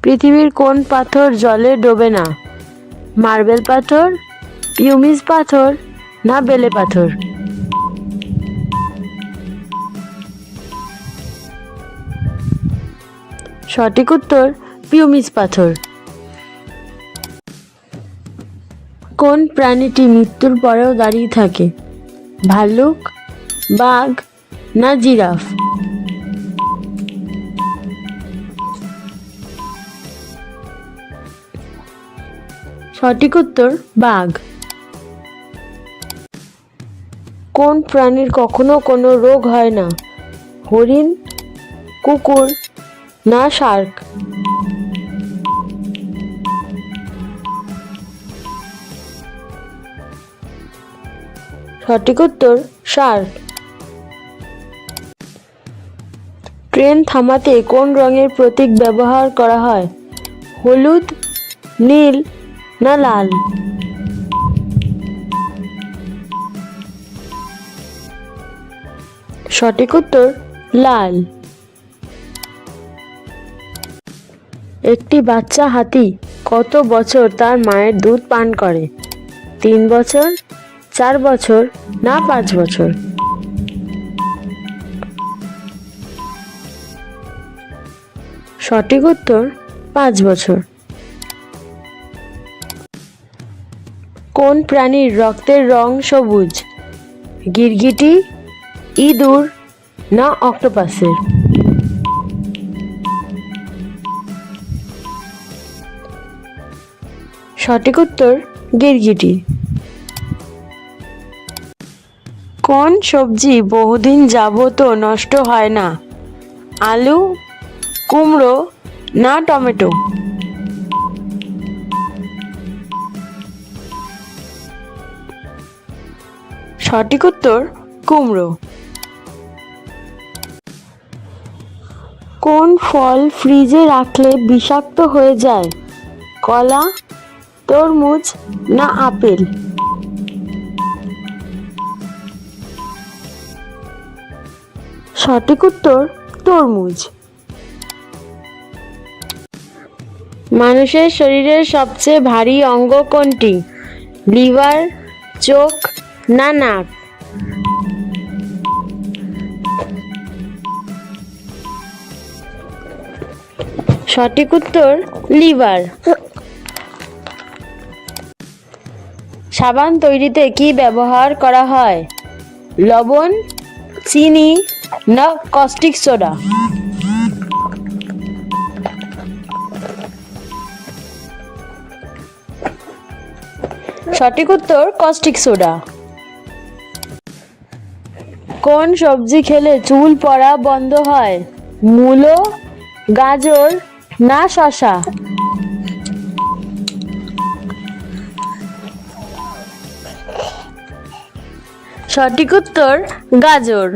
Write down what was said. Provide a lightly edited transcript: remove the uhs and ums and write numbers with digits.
পৃথিবীর কোন পাথর জলে ডোবে না? মার্বেল পাথর, পিউমিস পাথর না বেলে পাথর? সঠিক উত্তর পিউমিস পাথর। কোন প্রাণীটি মৃত্যুর পরেও দাঁড়িয়ে থাকে? ভাল্লুক, বাঘ না জিরাফ? সঠিক উত্তর বাঘ। কোন প্রাণীর কখনো কোনো রোগ হয় না? হরিণ, কুকুর না শার্ক? সঠিক উত্তর শার্ক। ট্রেন থামাতে কোন রঙের প্রতীক ব্যবহার করা হয়? হলুদ, নীল না লাল? সঠিক উত্তর লাল। একটি বাচ্চা হাতি কত বছর তার মায়ের দুধ পান করে? 3 বছর, 4 বছর না 5 বছর? সঠিক উত্তর 5 বছর। কোন প্রাণীর রক্তের রং সবুজ? গিরগিটি, ইঁদুর না অক্টোপাসের? সঠিক উত্তর গিরগিটি। কোন সবজি বহুদিন যাবত নষ্ট হয় না? আলু, কুমড়ো না টমেটো? সঠিক উত্তর কুমড়ো। কোন ফল ফ্রিজে রাখলে বিষাক্ত হয়ে যায়? কলা, তরমুজ না আপেল? সঠিক উত্তর তরমুজ। মানুষের শরীরের সবচেয়ে ভারী অঙ্গ কোনটি? লিভার, চোখ না নাক? সঠিক উত্তর লিভার। সাবান তৈরিতে কি ব্যবহার করা হয়? লবণ, চিনি না কস্টিক সোডা? সঠিক উত্তর কস্টিক সোডা। কোন সবজি খেলে চুল পড়া বন্ধ হয়? মূলো, গাজর না শসা? সঠিক উত্তর গাজর।